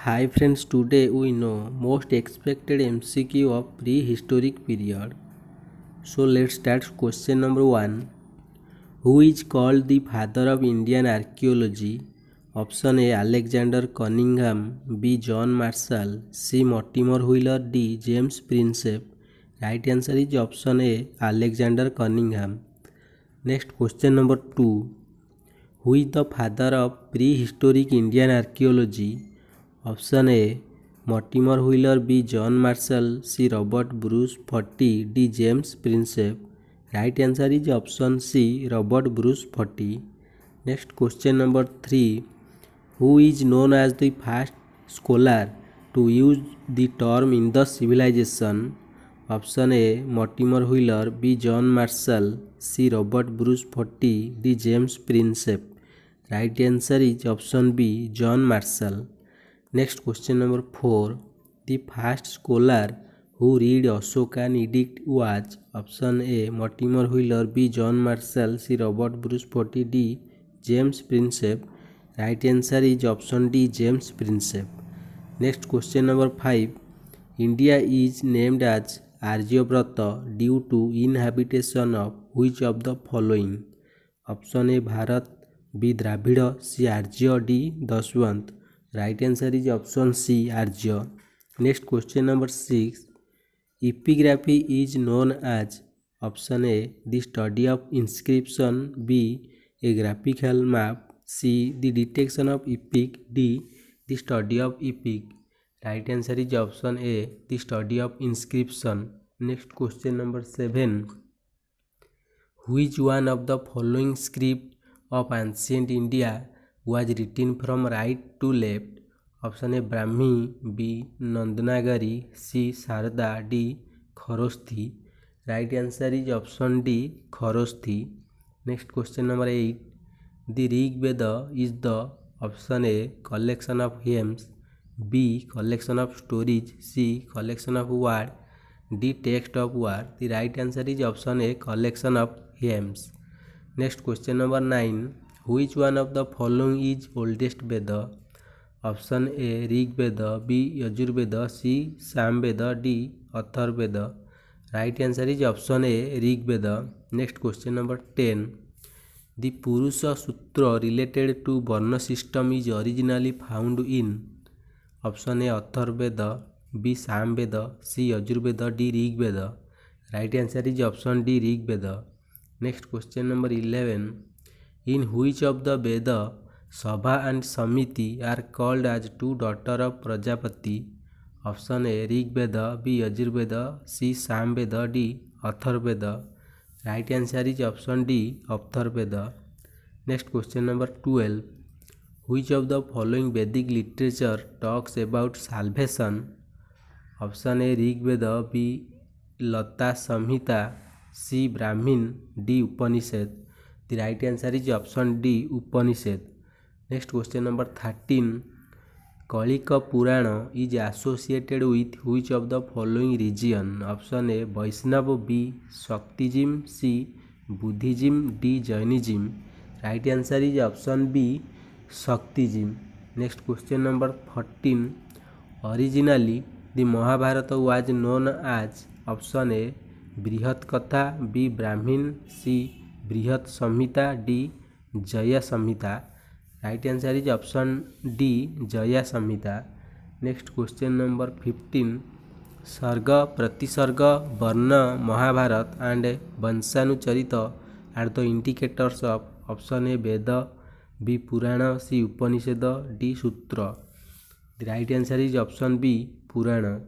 Hi friends, today we know most expected MCQ of prehistoric period. So let's start question number 1. Who is called the father of Indian archaeology? Option A Alexander Cunningham, B John Marshall, C Mortimer Wheeler, D James Prinsep. Right answer is option A Alexander Cunningham. Next question number 2. Who is the father of prehistoric Indian archaeology? Option A Mortimer Wheeler, B John Marshall, C Robert Bruce Foti, D James Prinsep. Right answer is option C Robert Bruce Foti. Next question number 3. Who is known as the first scholar to use the term in the civilization? Option A Mortimer Wheeler, B John Marshall, C Robert Bruce Foti, D James Prinsep. Right answer is option B John Marshall. Next question number 4. The first scholar who read Ashokan edict was option A Mortimer Wheeler, B John Marshall, C Robert Bruce Foti, D James Prinsep. Right answer is option D James Prinsep. Next question number 5. India is named as Aryabrata due to inhabitation of which of the following? Option A Bharat, B Dravida, C Arya, D Daswant. Right answer is option C Arya. Next question number 6. Epigraphy is known as option A the study of inscription, B a graphical map, C the detection of epic, D the study of epic. Right answer is option A the study of inscription. Next question number 7. Which one of the following script of ancient India was written from right to left? Option A Brahmi, B Nandnagari, C Sarda, D Kharosthi. Right answer is option D Kharosthi. Next question number 8. The Rig Veda is the option A collection of hymns, B collection of stories, C collection of words, D text of words. The right answer is option A collection of hymns. Next question number 9. Which one of the following is oldest Veda? Option A Rig Veda, B Yajur Veda, C Sam Veda, D Athar Veda. Right answer is option A Rig Veda. Next question number 10. The Purusha Sutra related to Varna system is originally found in option A Athar Veda, B Sam Veda, C Yajur Veda, D Rig Veda. Right answer is option D Rig Veda. Next question number 11. In which of the Veda Sabha and Samiti are called as two daughters of Prajapati? Option A Rig Veda, B Yajur Veda, C Sam Veda, D Athar Veda. Right answer is option D Athar Veda. Next question number 12. Which of the following Vedic literature talks about salvation? Option A Rig Veda, B Lata Samhita, C Brahmin, D Upanishad. The right answer is option D Upanishad. Next question number 13. Kalika Purana is associated with which of the following region? Option A Vaishnava, B Shaktism, C Buddhism, D Jainism. Right answer is option B Shaktism. Next question number 14. Originally the Mahabharata was known as option A Brihat Katha, B Brahmin, C Brihat Samhita, D Jaya Samhita. Right answer is option D Jaya Samhita. Next question number 15. Sarga, Pratisarga, Varna, Mahabharata and Vansanucharita are the indicators of option A Veda, B Purana, C Upanishad, D Sutra. The right answer is option B Purana.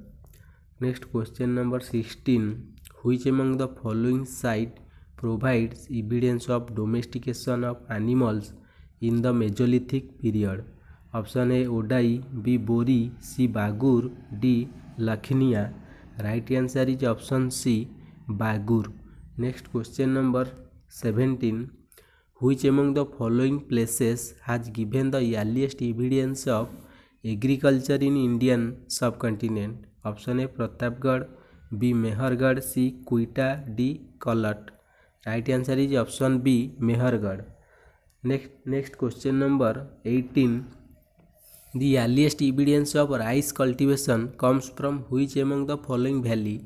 Next question number 16. Which among the following site provides evidence of domestication of animals in the Mesolithic period? Option A Odai, B Bori, C Bagur, D Lakhnia. Right answer is option C Bagur. Next question number 17. Which among the following places has given the earliest evidence of agriculture in Indian subcontinent? Option A Pratapgarh, B Mehergarh, C Quetta, D Kalat. Right answer is option B Mehergarh. Next question number 18. The earliest evidence of rice cultivation comes from which among the following valley?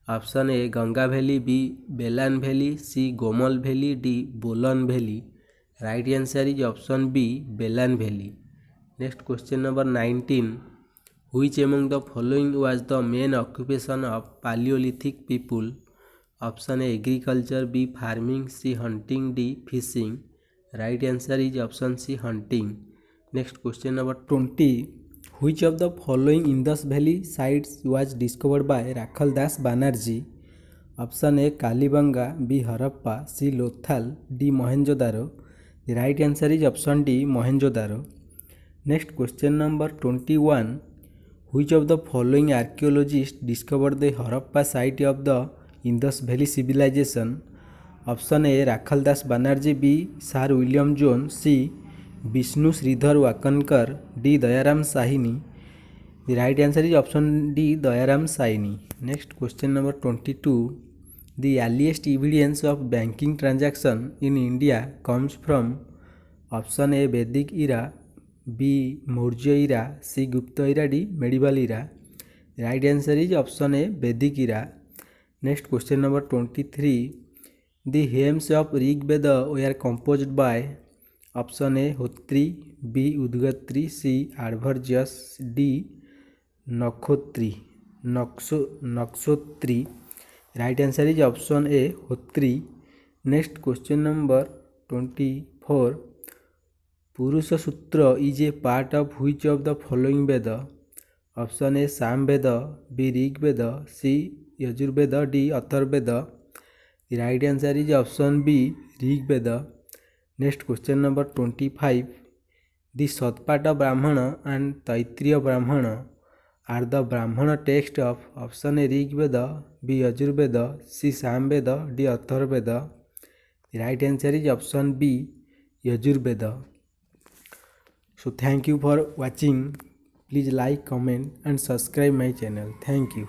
Option A Ganga Valley, B Belan Valley, C Gomal Valley, D Bolan Valley. Right answer is option B Belan Valley. Next question number 19. Which among the following was the main occupation of Paleolithic people? Option A agriculture, B farming, C hunting, D fishing. Right answer is option C hunting. Next question number 20. Which of the following Indus Valley sites was discovered by Rakhal Das Banerjee? Option A Kalibanga, B Harappa, C Lothal, D Mohenjo-daro. The right answer is option D Mohenjo-daro. Next question number 21. Which of the following archaeologists discovered the Harappa site of the Indus Valley civilization? Option A Rakhal Das Banerjee, B Sir William Jones, C Vishnu Sridhar Wakankar, D Dayaram Sahini. The right answer is option D Dayaram Sahini. Next question number 22. The earliest evidence of banking transaction in India comes from option A Vedic era, B Maurya era, C Gupta era, D medieval era. The right answer is option A Vedic era. Next question number 23. The hymns of Rig Veda were composed by option A Hotri, B Udgatri, C Advargyas, D Nakhotri. Right answer is option A Hotri. Next question number 24. Purusha Sutra is a part of which of the following Veda? Option A Sam Veda, B Rig Veda, C Yajur Veda, D Atharva Veda. The right answer is option B Rig Veda. Next question number 25. The Satpata Brahmana and Taittiriya Brahmana are the Brahmana text of option A Rig Veda, B Yajur Veda, C Sam Veda, D Atharva Veda. The right answer is option B Yajur Veda. So thank you for watching. Please like, comment and subscribe my channel. Thank you.